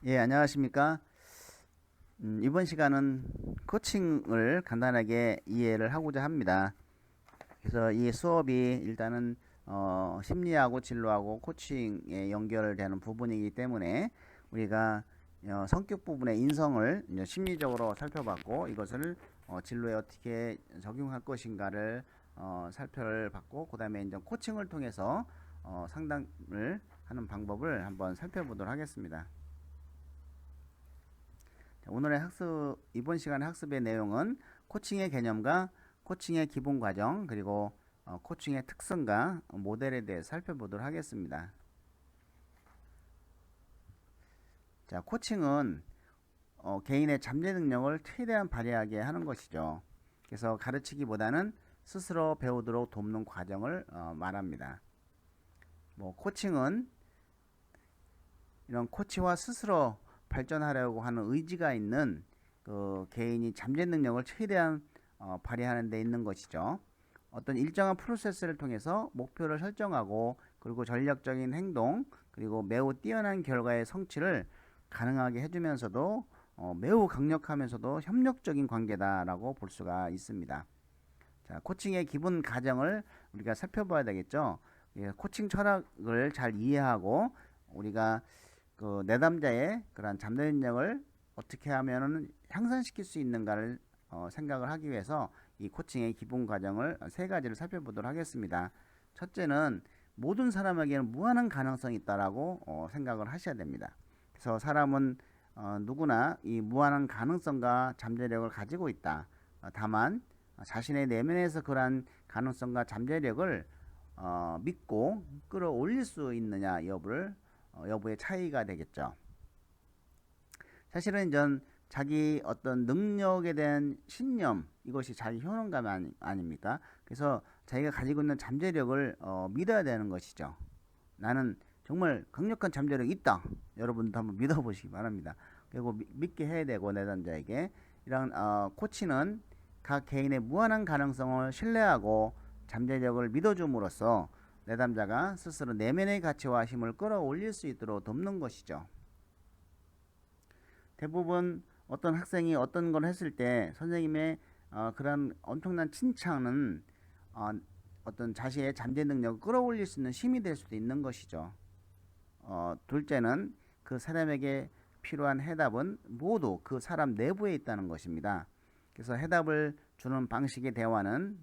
예, 안녕하십니까. 이번 시간은 코칭을 간단하게 이해를 하고자 합니다. 그래서 이 수업이 일단은 심리하고 진로하고 코칭에 연결되는 부분이기 때문에 우리가 성격 부분의 인성을 이제 심리적으로 살펴봤고 이것을 진로에 어떻게 적용할 것인가를 살펴봤고 그 다음에 이제 코칭을 통해서 상담을 하는 방법을 한번 살펴보도록 하겠습니다. 오늘의 이번 시간의 학습의 내용은 코칭의 개념과 코칭의 기본 과정, 그리고 코칭의 특성과 모델에 대해 살펴보도록 하겠습니다. 자, 코칭은 개인의 잠재 능력을 최대한 발휘하게 하는 것이죠. 그래서 가르치기보다는 스스로 배우도록 돕는 과정을 말합니다. 코칭은 이런 코치와 스스로 발전하려고 하는 의지가 있는 그 개인이 잠재 능력을 최대한 발휘하는 데 있는 것이죠. 어떤 일정한 프로세스를 통해서 목표를 설정하고 그리고 전략적인 행동 그리고 매우 뛰어난 결과의 성취를 가능하게 해주면서도 매우 강력하면서도 협력적인 관계다라고 볼 수가 있습니다. 자, 코칭의 기본 가정을 우리가 살펴봐야 되겠죠. 예, 코칭 철학을 잘 이해하고 우리가 그 내담자의 그런 잠재 능력을 어떻게 하면은 향상시킬 수 있는가를 생각을 하기 위해서 이 코칭의 기본 과정을 세 가지를 살펴보도록 하겠습니다. 첫째는 모든 사람에게는 무한한 가능성이 있다라고 생각을 하셔야 됩니다. 그래서 사람은 누구나 이 무한한 가능성과 잠재력을 가지고 있다. 다만 자신의 내면에서 그러한 가능성과 잠재력을 믿고 끌어올릴 수 있느냐 여부의 차이가 되겠죠. 사실은 전 자기 어떤 능력에 대한 신념 이것이 자기 효능감 아닙니까? 그래서 자기가 가지고 있는 잠재력을 믿어야 되는 것이죠. 나는 정말 강력한 잠재력이 있다. 여러분도 한번 믿어보시기 바랍니다. 그리고 믿게 해야 되고 내담자에게 이런 코치는 각 개인의 무한한 가능성을 신뢰하고 잠재력을 믿어줌으로써 내담자가 스스로 내면의 가치와 힘을 끌어올릴 수 있도록 돕는 것이죠. 대부분 어떤 학생이 어떤 걸 했을 때 선생님의 그런 엄청난 칭찬은 어떤 자신의 잠재 능력을 끌어올릴 수 있는 힘이 될 수도 있는 것이죠. 둘째는 그 사람에게 필요한 해답은 모두 그 사람 내부에 있다는 것입니다. 그래서 해답을 주는 방식의 대화는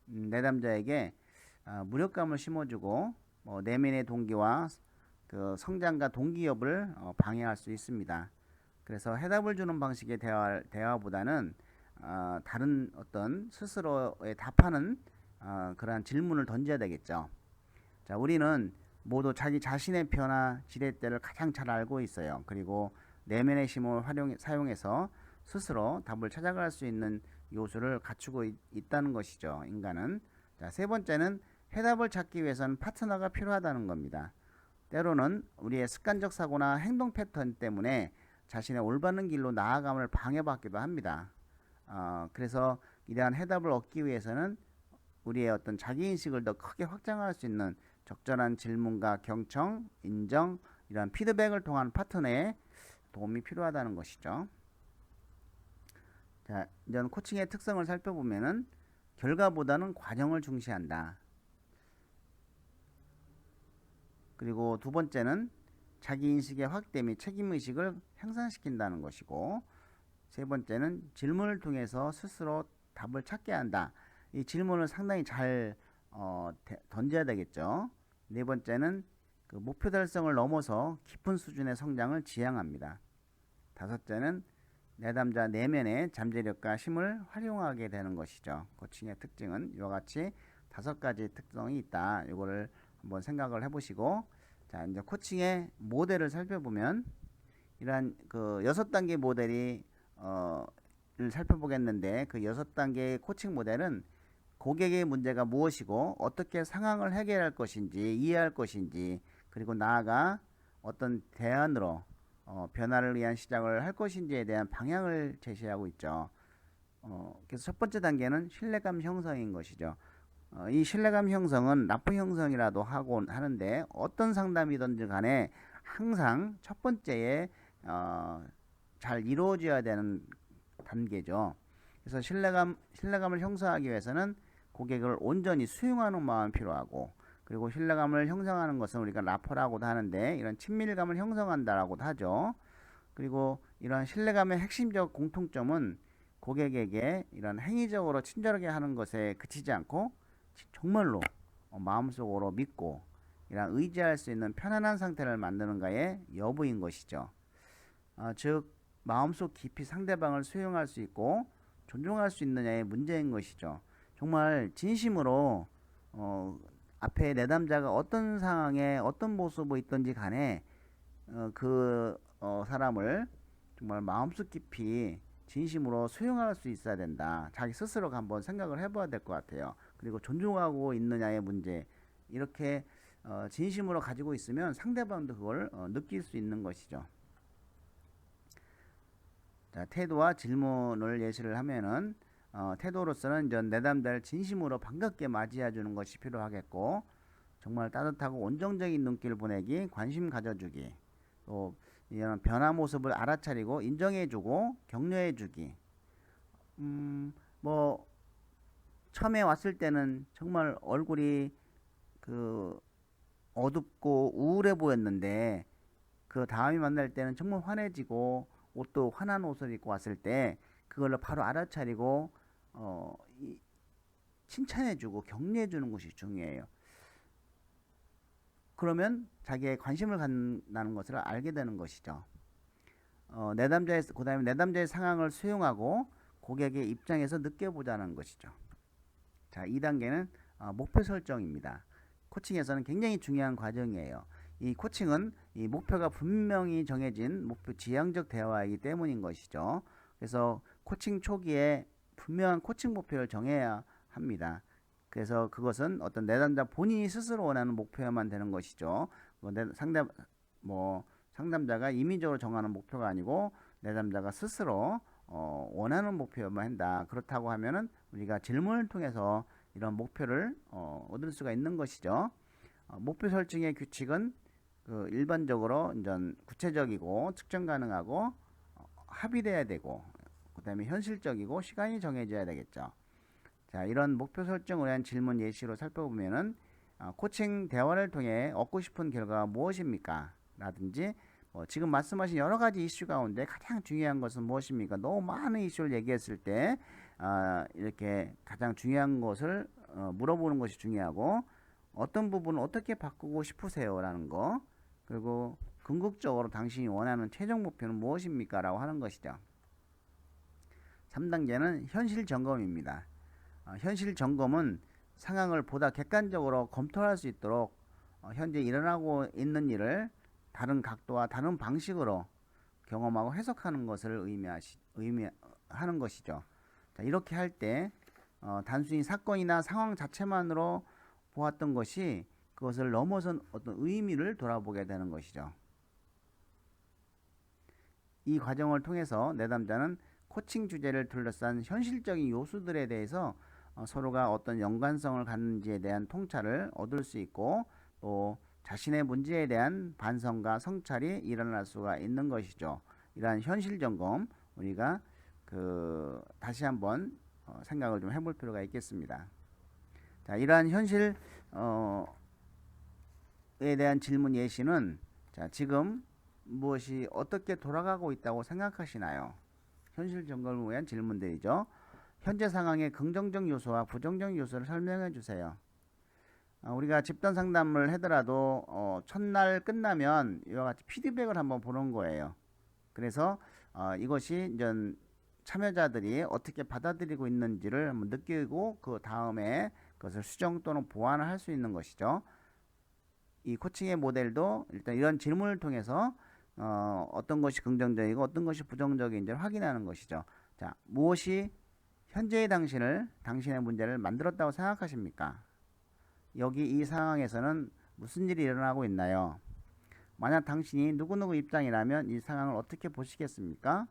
내담자에게 무력감을 심어주고 내면의 동기와 그 성장과 동기 여부를 방해할 수 있습니다. 그래서 해답을 주는 방식의 대화보다는 다른 어떤 스스로에 답하는 그러한 질문을 던져야 되겠죠. 자, 우리는 모두 자기 자신의 변화 지렛대를 가장 잘 알고 있어요. 그리고 내면의 힘을 사용해서 스스로 답을 찾아갈 수 있는 요소를 갖추고 있다는 것이죠. 인간은. 자, 세 번째는 해답을 찾기 위해서는 파트너가 필요하다는 겁니다. 때로는 우리의 습관적 사고나 행동 패턴 때문에 자신의 올바른 길로 나아감을 방해받기도 합니다. 그래서 이러한 해답을 얻기 위해서는 우리의 어떤 자기인식을 더 크게 확장할 수 있는 적절한 질문과 경청, 인정, 이러한 피드백을 통한 파트너의 도움이 필요하다는 것이죠. 자, 이제 코칭의 특성을 살펴보면은 결과보다는 과정을 중시한다. 그리고 두 번째는 자기인식의 확대 및 책임의식을 향상시킨다는 것이고, 세 번째는 질문을 통해서 스스로 답을 찾게 한다. 이 질문을 상당히 잘 던져야 되겠죠. 네 번째는 그 목표 달성을 넘어서 깊은 수준의 성장을 지향합니다. 다섯째는 내담자 내면의 잠재력과 힘을 활용하게 되는 것이죠. 코칭의 특징은 이와 같이 다섯 가지 특성이 있다. 이거를 한번 생각을 해보시고, 자, 이제 코칭의 모델을 살펴보면 이러한 그 6단계 모델이 를 살펴보겠는데, 그 6단계의 코칭 모델은 고객의 문제가 무엇이고 어떻게 상황을 해결할 것인지 이해할 것인지, 그리고 나아가 어떤 대안으로 변화를 위한 시작을 할 것인지에 대한 방향을 제시하고 있죠. 그래서 첫 번째 단계는 신뢰감 형성인 것이죠. 이 신뢰감 형성은 라포 형성이라도 하곤 하는데, 어떤 상담이든지 간에 항상 첫 번째에 잘 이루어져야 되는 단계죠. 그래서 신뢰감을 형성하기 위해서는 고객을 온전히 수용하는 마음이 필요하고, 그리고 신뢰감을 형성하는 것은 우리가 라포라고도 하는데 이런 친밀감을 형성한다라고도 하죠. 그리고 이러한 신뢰감의 핵심적 공통점은 고객에게 이런 행위적으로 친절하게 하는 것에 그치지 않고 정말로 마음속으로 믿고 이런 의지할 수 있는 편안한 상태를 만드는가의 여부인 것이죠. 즉 마음속 깊이 상대방을 수용할 수 있고 존중할 수 있느냐의 문제인 것이죠. 정말 진심으로 앞에 내담자가 어떤 상황에 어떤 모습으로 있든지 간에 사람을 정말 마음속 깊이 진심으로 수용할 수 있어야 된다. 자기 스스로가 한번 생각을 해봐야 될 것 같아요. 그리고 존중하고 있느냐의 문제, 이렇게 진심으로 가지고 있으면 상대방도 그걸 느낄 수 있는 것이죠. 자, 태도와 질문을 예시를 하면은 태도로서는 내담자를 진심으로 반갑게 맞이해 주는 것이 필요하겠고, 정말 따뜻하고 온정적인 눈길 보내기, 관심 가져주기, 또 이런 변화 모습을 알아차리고 인정해주고 격려해주기. 뭐 처음에 왔을 때는 정말 얼굴이 어둡고 우울해 보였는데 그 다음에 만날 때는 정말 환해지고 옷도 환한 옷을 입고 왔을 때 그걸로 바로 알아차리고 칭찬해주고 격려해주는 것이 중요해요. 그러면 자기의 관심을 갖는다는 것을 알게 되는 것이죠. 그다음에 내담자의 상황을 수용하고 고객의 입장에서 느껴보자는 것이죠. 자, 2단계는 목표 설정입니다. 코칭에서는 굉장히 중요한 과정이에요. 이 코칭은 이 목표가 분명히 정해진 목표 지향적 대화이기 때문인 것이죠. 그래서 코칭 초기에 분명한 코칭 목표를 정해야 합니다. 그래서 그것은 어떤 내담자 본인이 스스로 원하는 목표야만 되는 것이죠. 상담자가 임의적으로 정하는 목표가 아니고 내담자가 스스로 원하는 목표야만 한다. 그렇다고 하면은 우리가 질문을 통해서 이런 목표를 얻을 수가 있는 것이죠. 목표 설정의 규칙은 일반적으로 구체적이고 측정 가능하고 합의돼야 되고, 그 다음에 현실적이고 시간이 정해져야 되겠죠. 자, 이런 목표 설정을 위한 질문 예시로 살펴보면은 코칭 대화를 통해 얻고 싶은 결과가 무엇입니까? 라든지 지금 말씀하신 여러 가지 이슈 가운데 가장 중요한 것은 무엇입니까? 너무 많은 이슈를 얘기했을 때 이렇게 가장 중요한 것을 물어보는 것이 중요하고, 어떤 부분을 어떻게 바꾸고 싶으세요? 라는 거, 그리고 궁극적으로 당신이 원하는 최종 목표는 무엇입니까? 라고 하는 것이죠. 3단계는 현실 점검입니다. 현실 점검은 상황을 보다 객관적으로 검토할 수 있도록 현재 일어나고 있는 일을 다른 각도와 다른 방식으로 경험하고 해석하는 것을 의미하는 것이죠. 자, 이렇게 할 때 단순히 사건이나 상황 자체만으로 보았던 것이 그것을 넘어선 어떤 의미를 돌아보게 되는 것이죠. 이 과정을 통해서 내담자는 코칭 주제를 둘러싼 현실적인 요소들에 대해서 서로가 어떤 연관성을 갖는지에 대한 통찰을 얻을 수 있고, 또 자신의 문제에 대한 반성과 성찰이 일어날 수가 있는 것이죠. 이러한 현실 점검, 우리가 다시 한번 생각을 좀 해볼 필요가 있겠습니다. 자, 이러한 현실에 대한 질문 예시는, 자, 지금 무엇이 어떻게 돌아가고 있다고 생각하시나요? 현실 점검을 위한 질문들이죠. 현재 상황의 긍정적 요소와 부정적 요소를 설명해 주세요. 우리가 집단 상담을 하더라도 첫날 끝나면 이와 같이 피드백을 한번 보는 거예요. 그래서 이것이 이제 참여자들이 어떻게 받아들이고 있는지를 한번 느끼고 그 다음에 그것을 수정 또는 보완을 할 수 있는 것이죠. 이 코칭의 모델도 일단 이런 질문을 통해서 어떤 것이 긍정적이고 어떤 것이 부정적인지를 확인하는 것이죠. 자, 무엇이 현재의 당신의 문제를 만들었다고 생각하십니까? 여기 이 상황에서는 무슨 일이 일어나고 있나요? 만약 당신이 누구누구 입장이라면 이 상황을 어떻게 보시겠습니까?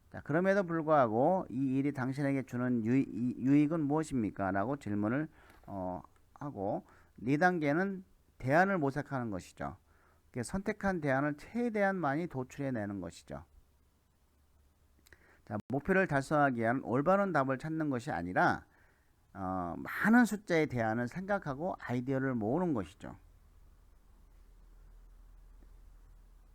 자, 그럼에도 불구하고 이 일이 당신에게 주는 유익은 무엇입니까? 라고 질문을 하고, 4단계는 대안을 모색하는 것이죠. 선택한 대안을 최대한 많이 도출해내는 것이죠. 자, 목표를 달성하기 위한 올바른 답을 찾는 것이 아니라 많은 숫자의 대안을 생각하고 아이디어를 모으는 것이죠.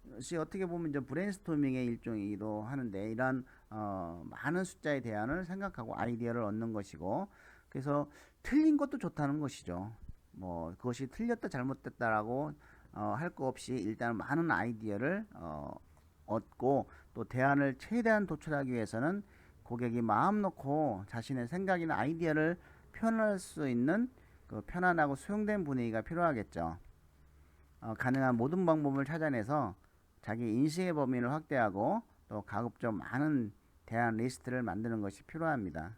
이것이 어떻게 보면 이제 브레인스토밍의 일종이기도 하는데, 이러한 많은 숫자의 대안을 생각하고 아이디어를 얻는 것이고, 그래서 틀린 것도 좋다는 것이죠. 뭐 그것이 틀렸다 잘못됐다라고 할 거 없이 일단 많은 아이디어를 얻고, 또 대안을 최대한 도출하기 위해서는 고객이 마음 놓고 자신의 생각이나 아이디어를 표현할 수 있는 그 편안하고 수용된 분위기가 필요하겠죠. 가능한 모든 방법을 찾아내서 자기 인식의 범위를 확대하고 또 가급적 많은 대안 리스트를 만드는 것이 필요합니다.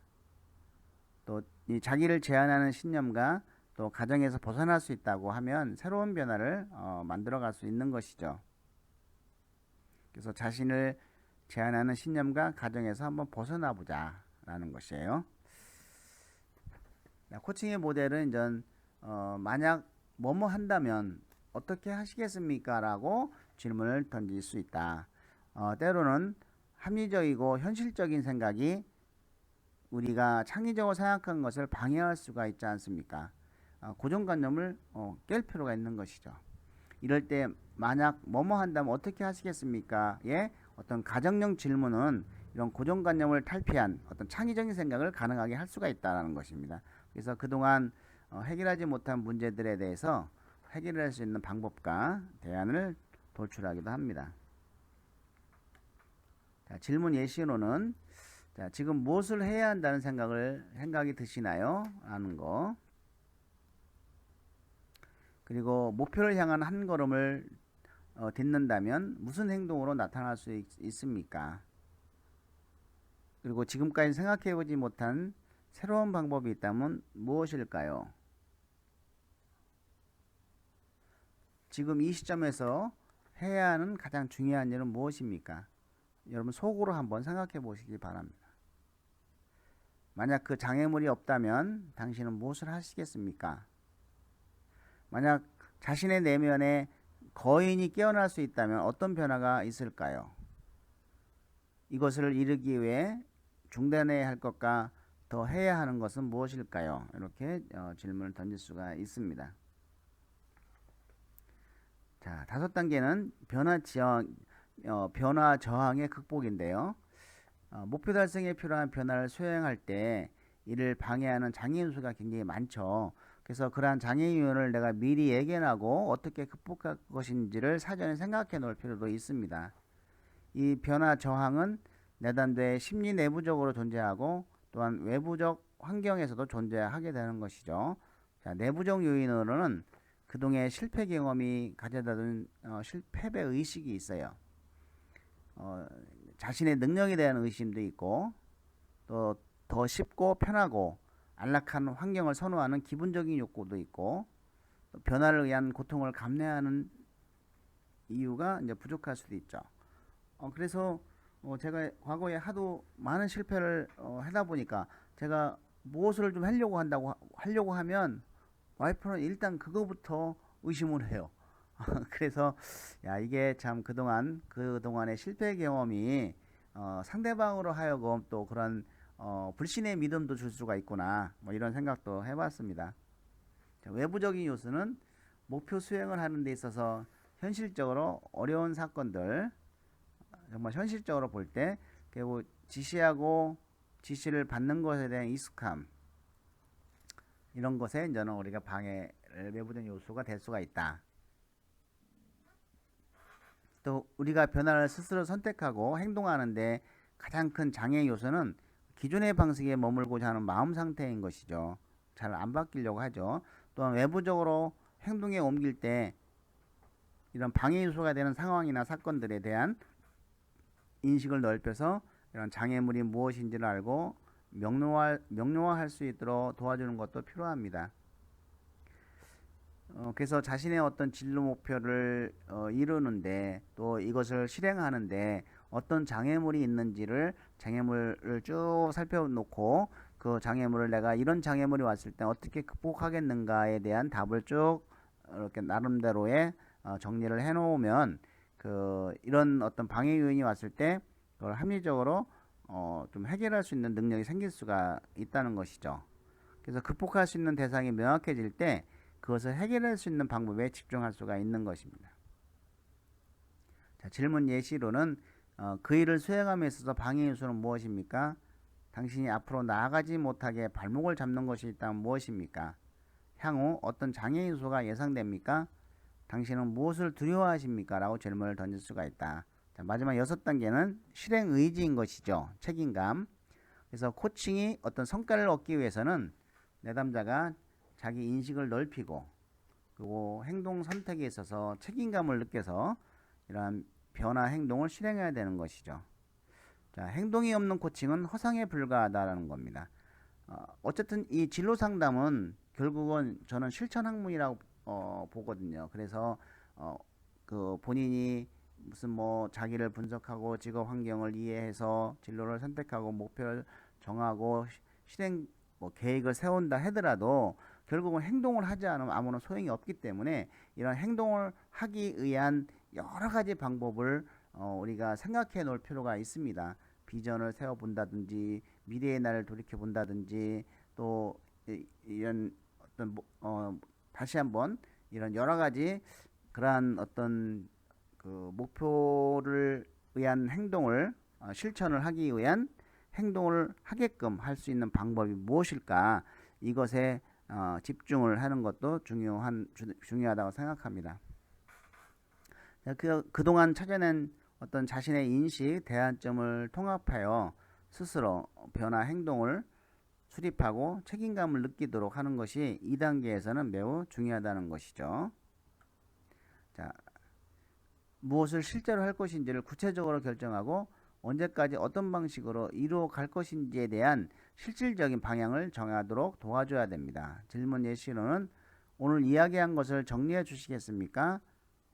또 이 자기를 제한하는 신념과 또 가정에서 벗어날 수 있다고 하면 새로운 변화를 만들어 갈 수 있는 것이죠. 그래서 자신을 제한하는 신념과 가정에서 한번 벗어나 보자 라는 것이에요. 코칭의 모델은 이제 만약 뭐뭐 한다면 어떻게 하시겠습니까? 라고 질문을 던질 수 있다. 때로는 합리적이고 현실적인 생각이 우리가 창의적으로 생각한 것을 방해할 수가 있지 않습니까? 고정관념을 깰 필요가 있는 것이죠. 이럴 때 만약 뭐뭐 한다면 어떻게 하시겠습니까? 의 어떤 가정형 질문은 이런 고정관념을 탈피한 어떤 창의적인 생각을 가능하게 할 수가 있다는 것입니다. 그래서 그동안 해결하지 못한 문제들에 대해서 해결할 수 있는 방법과 대안을 도출하기도 합니다. 자, 질문 예시로는 자, 지금 무엇을 해야 한다는 생각이 드시나요? 라는 거. 그리고 목표를 향한 한 걸음을 딛는다면 무슨 행동으로 나타날 수 있습니까? 그리고 지금까지 생각해보지 못한 새로운 방법이 있다면 무엇일까요? 지금 이 시점에서 해야 하는 가장 중요한 일은 무엇입니까? 여러분 속으로 한번 생각해 보시기 바랍니다. 만약 그 장애물이 없다면 당신은 무엇을 하시겠습니까? 만약 자신의 내면에 거인이 깨어날 수 있다면 어떤 변화가 있을까요? 이것을 이루기 위해 중단해야 할 것과 더 해야 하는 것은 무엇일까요? 이렇게 질문을 던질 수가 있습니다. 자, 5단계는 변화 저항의 극복인데요. 목표 달성에 필요한 변화를 수행할 때 이를 방해하는 장애 요소가 굉장히 많죠. 그래서 그러한 장애 요인을 내가 미리 예견하고 어떻게 극복할 것인지를 사전에 생각해 놓을 필요도 있습니다. 이 변화 저항은 내담자의 심리 내부적으로 존재하고 또한 외부적 환경에서도 존재하게 되는 것이죠. 자, 내부적 요인으로는 그동안의 실패 경험이 가져다 준 패배 의식이 있어요. 자신의 능력에 대한 의심도 있고 또 더 쉽고 편하고 안락한 환경을 선호하는 기본적인 욕구도 있고 또 변화를 위한 고통을 감내하는 이유가 이제 부족할 수도 있죠. 그래서 제가 과거에 하도 많은 실패를 하다 보니까 제가 무엇을 좀 하려고 하면 와이프는 일단 그거부터 의심을 해요. 그래서 야 이게 참 그동안의 실패 경험이 상대방으로 하여금 또 그런 불신의 믿음도 줄 수가 있구나 뭐 이런 생각도 해봤습니다. 자, 외부적인 요소는 목표 수행을 하는 데 있어서 현실적으로 어려운 사건들 정말 현실적으로 볼 때 결국 지시하고 지시를 받는 것에 대한 익숙함 이런 것에 이제는 우리가 방해를 외부적 요소가 될 수가 있다. 또 우리가 변화를 스스로 선택하고 행동하는데 가장 큰 장애 요소는 기존의 방식에 머물고자 하는 마음 상태인 것이죠. 잘 안 바뀌려고 하죠. 또한 외부적으로 행동에 옮길 때 이런 방해 요소가 되는 상황이나 사건들에 대한 인식을 넓혀서 이런 장애물이 무엇인지를 알고 명료화할 수 있도록 도와주는 것도 필요합니다. 그래서 자신의 어떤 진로 목표를 이루는데 또 이것을 실행하는데 어떤 장애물이 있는지를 장애물을 쭉 살펴놓고 그 장애물을 내가 이런 장애물이 왔을 때 어떻게 극복하겠는가에 대한 답을 쭉 이렇게 나름대로의 정리를 해 놓으면 이런 어떤 방해 요인이 왔을 때 그걸 합리적으로 좀 해결할 수 있는 능력이 생길 수가 있다는 것이죠. 그래서 극복할 수 있는 대상이 명확해질 때 그것을 해결할 수 있는 방법에 집중할 수가 있는 것입니다. 자, 질문 예시로는 그 일을 수행함에 있어서 방해 요소는 무엇입니까? 당신이 앞으로 나아가지 못하게 발목을 잡는 것이 있다면 무엇입니까? 향후 어떤 장애 요소가 예상됩니까? 당신은 무엇을 두려워하십니까? 라고 질문을 던질 수가 있다. 자, 마지막 6단계는 실행 의지인 것이죠. 책임감. 그래서 코칭이 어떤 성과를 얻기 위해서는 내담자가 자기 인식을 넓히고 그리고 행동 선택에 있어서 책임감을 느껴서 이러한 변화 행동을 실행해야 되는 것이죠. 자, 행동이 없는 코칭은 허상에 불과하다는 겁니다. 어쨌든 이 진로 상담은 결국은 저는 실천 학문이라고 보거든요. 그래서 본인이 무슨 뭐 자기를 분석하고 직업 환경을 이해해서 진로를 선택하고 목표를 정하고 실행 계획을 세운다 하더라도 결국은 행동을 하지 않으면 아무런 소용이 없기 때문에 이런 행동을 하기 위한 여러 가지 방법을 우리가 생각해 놓을 필요가 있습니다. 비전을 세워 본다든지 미래의 날을 돌이켜 본다든지 또 이런 어떤 다시 한번 이런 여러 가지 그러한 어떤 목표를 위한 행동을 실천을 하기 위한 행동을 하게끔 할 수 있는 방법이 무엇일까? 이것에 집중을 하는 것도 중요하다고 생각합니다. 그동안 찾아낸 어떤 자신의 인식, 대안점을 통합하여 스스로 변화 행동을 수립하고 책임감을 느끼도록 하는 것이 2단계에서는 매우 중요하다는 것이죠. 자, 무엇을 실제로 할 것인지를 구체적으로 결정하고 언제까지 어떤 방식으로 이루어 갈 것인지에 대한 실질적인 방향을 정하도록 도와줘야 됩니다. 질문 예시로는 오늘 이야기한 것을 정리해 주시겠습니까?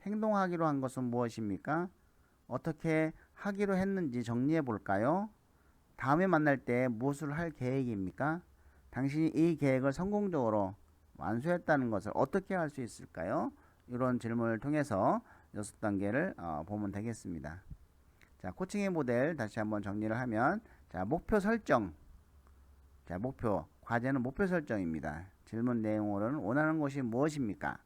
행동하기로 한 것은 무엇입니까? 어떻게 하기로 했는지 정리해 볼까요? 다음에 만날 때 무엇을 할 계획입니까? 당신이 이 계획을 성공적으로 완수했다는 것을 어떻게 할 수 있을까요? 이런 질문을 통해서 6단계를 보면 되겠습니다. 자, 코칭의 모델 다시 한번 정리를 하면, 자, 목표 설정. 자, 과제는 목표 설정입니다. 질문 내용으로는 원하는 것이 무엇입니까?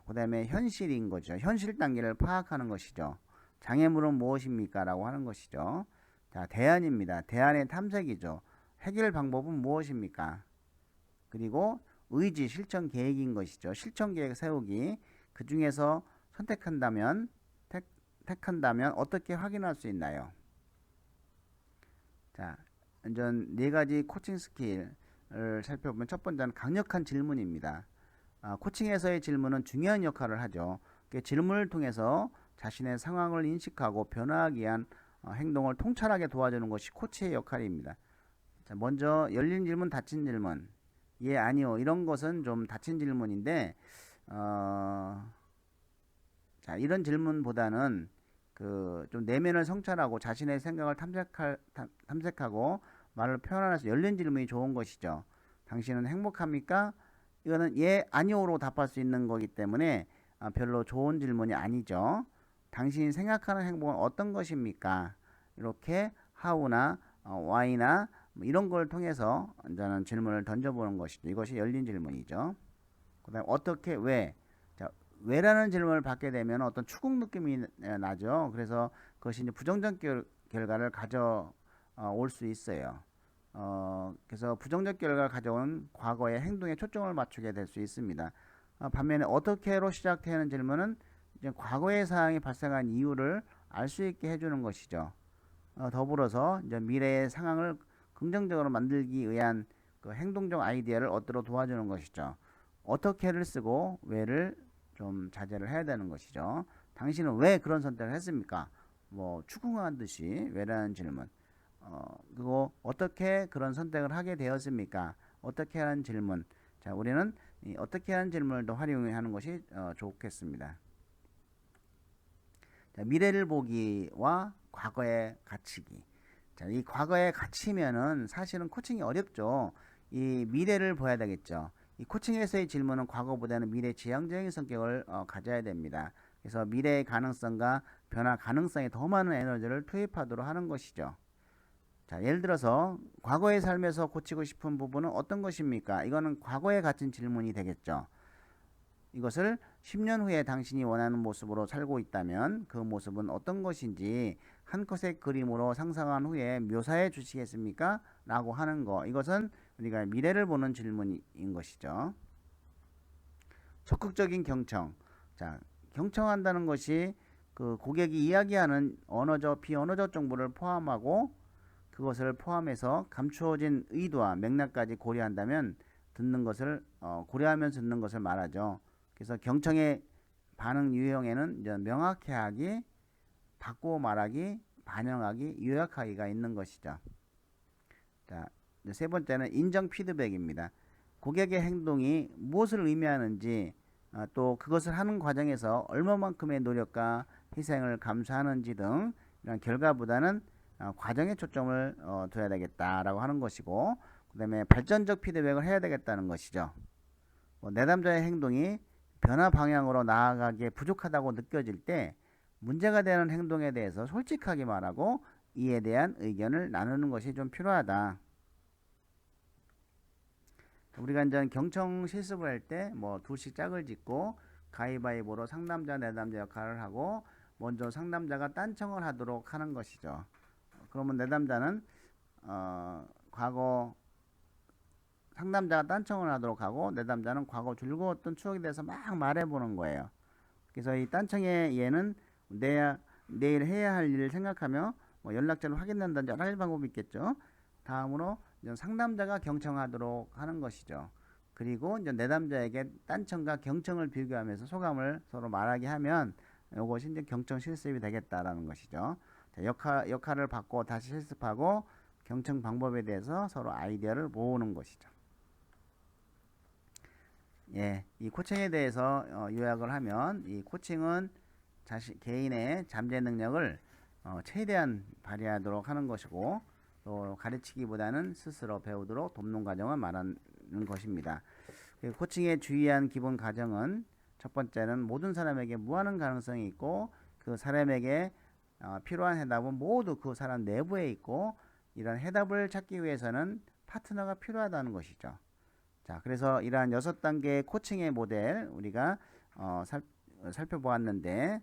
그 다음에 현실인 거죠. 현실 단계를 파악하는 것이죠. 장애물은 무엇입니까? 라고 하는 것이죠. 자, 대안입니다. 대안의 탐색이죠. 해결 방법은 무엇입니까? 그리고 의지, 실천 계획인 것이죠. 실천 계획 세우기. 그 중에서 선택한다면, 택한다면 어떻게 확인할 수 있나요? 자, 이전 4가지 코칭 스킬을 살펴보면 첫 번째는 강력한 질문입니다. 코칭에서의 질문은 중요한 역할을 하죠. 질문을 통해서 자신의 상황을 인식하고 변화하기 위한 행동을 통찰하게 도와주는 것이 코치의 역할입니다. 자, 먼저 열린 질문, 닫힌 질문. 예, 아니요. 이런 것은 좀 닫힌 질문인데 자, 이런 질문보다는 좀 내면을 성찰하고 자신의 생각을 탐색하고 말을 표현하면서 열린 질문이 좋은 것이죠. 당신은 행복합니까? 이거는 예, 아니오로 답할 수 있는 거기 때문에 별로 좋은 질문이 아니죠. 당신이 생각하는 행복은 어떤 것입니까? 이렇게 how나 why나 이런 걸 통해서 저는 질문을 던져보는 것이죠. 이것이 열린 질문이죠. 그 다음에 어떻게, 왜. 자, 왜라는 질문을 받게 되면 어떤 추궁 느낌이 나죠. 그래서 그것이 이제 부정적 결과를 가져올 수 있어요. 그래서 부정적 결과를 가져온 과거의 행동에 초점을 맞추게 될 수 있습니다. 반면에 어떻게로 시작되는 질문은 이제 과거의 사항이 발생한 이유를 알 수 있게 해주는 것이죠. 더불어서 이제 미래의 상황을 긍정적으로 만들기 위한 행동적 아이디어를 얻도록 도와주는 것이죠. 어떻게를 쓰고 왜를 좀 자제를 해야 되는 것이죠. 당신은 왜 그런 선택을 했습니까? 뭐 추궁한 듯이 왜라는 질문. 그리고 어떻게 그런 선택을 하게 되었습니까? 어떻게 하는 질문. 자, 우리는 이 어떻게 하는 질문을 더 활용하는 것이 좋겠습니다. 자, 미래를 보기와 과거에 갇히기. 자, 이 과거에 갇히면은 사실은 코칭이 어렵죠. 이 미래를 봐야 되겠죠. 이 코칭에서의 질문은 과거보다는 미래 지향적인 성격을 가져야 됩니다. 그래서 미래의 가능성과 변화 가능성에 더 많은 에너지를 투입하도록 하는 것이죠. 자, 예를 들어서 과거의 삶에서 고치고 싶은 부분은 어떤 것입니까? 이거는 과거에 갇힌 질문이 되겠죠. 이것을 10년 후에 당신이 원하는 모습으로 살고 있다면 그 모습은 어떤 것인지 한 컷의 그림으로 상상한 후에 묘사해 주시겠습니까? 라고 하는 거. 이것은 우리가 미래를 보는 질문인 것이죠. 적극적인 경청. 자, 경청한다는 것이 그 고객이 이야기하는 언어적, 비언어적 정보를 포함하고 그것을 포함해서 감추어진 의도와 맥락까지 고려한다면 듣는 것을 고려하면서 듣는 것을 말하죠. 그래서 경청의 반응 유형에는 이제 명확히 하기, 바꾸어 말하기, 반영하기, 요약하기가 있는 것이죠. 자, 세 번째는 인정 피드백입니다. 고객의 행동이 무엇을 의미하는지 또 그것을 하는 과정에서 얼마만큼의 노력과 희생을 감수하는지 등 이런 결과보다는 과정에 초점을 둬야 되겠다라고 하는 것이고, 그 다음에 발전적 피드백을 해야 되겠다는 것이죠. 내담자의 행동이 변화 방향으로 나아가기에 부족하다고 느껴질 때 문제가 되는 행동에 대해서 솔직하게 말하고 이에 대한 의견을 나누는 것이 좀 필요하다. 우리가 이제 경청 실습을 할 때 뭐 둘씩 짝을 짓고 가위바위보로 상담자 내담자 역할을 하고 먼저 상담자가 딴청을 하도록 하는 것이죠. 그러면 내담자는 과거 상담자가 딴청을 하도록 하고 내담자는 과거 즐거웠던 추억에 대해서 막 말해보는 거예요. 그래서 이 딴청의 예는 내일 해야 할 일을 생각하며 뭐 연락처를 확인한다든지 여러 가지 방법이 있겠죠. 다음으로 상담자가 경청하도록 하는 것이죠. 그리고 이제 내담자에게 딴청과 경청을 비교하면서 소감을 서로 말하게 하면 이것이 이제 경청 실습이 되겠다라는 것이죠. 자, 역할을 받고 다시 실습하고 경청 방법에 대해서 서로 아이디어를 모으는 것이죠. 예, 이 코칭에 대해서 요약을 하면 이 코칭은 개인의 잠재 능력을 최대한 발휘하도록 하는 것이고 또 가르치기보다는 스스로 배우도록 돕는 과정을 말하는 것입니다. 코칭에 주의한 기본 과정은 첫 번째는 모든 사람에게 무한한 가능성이 있고 그 사람에게 필요한 해답은 모두 그 사람 내부에 있고 이런 해답을 찾기 위해서는 파트너가 필요하다는 것이죠. 자, 그래서 이러한 6단계의 코칭의 모델 우리가 살펴보았는데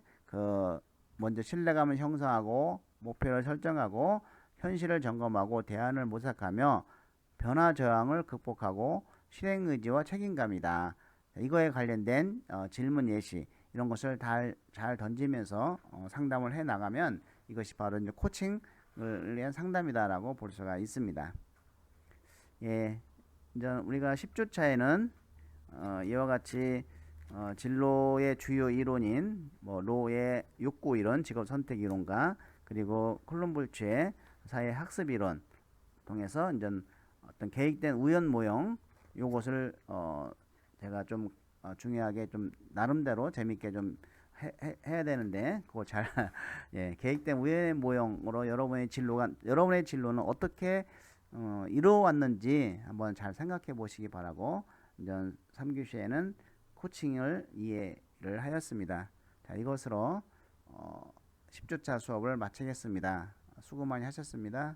먼저 신뢰감을 형성하고 목표를 설정하고 현실을 점검하고 대안을 모색하며 변화 저항을 극복하고 실행 의지와 책임감이다. 이거에 관련된 질문 예시 이런 것을 잘 던지면서 상담을 해 나가면 이것이 바로 이제 코칭을 위한 상담이다라고 볼 수가 있습니다. 예, 이제 우리가 10주차에는 이와 같이 진로의 주요 이론인 로의 욕구 이론, 직업 선택 이론과 그리고 콜럼볼츠의 사회 학습 이론 통해서 이제 어떤 계획된 우연 모형 요것을 제가 좀 중요하게 좀 나름대로 재밌게 좀 해야 되는데 그거 잘 예, 계획된 우연 모형으로 여러분의 진로는 어떻게 이루어왔는지 한번 잘 생각해 보시기 바라고 이제 3교시에는 코칭을 이해를 하였습니다. 자, 이것으로 10주차 수업을 마치겠습니다. 수고 많이 하셨습니다.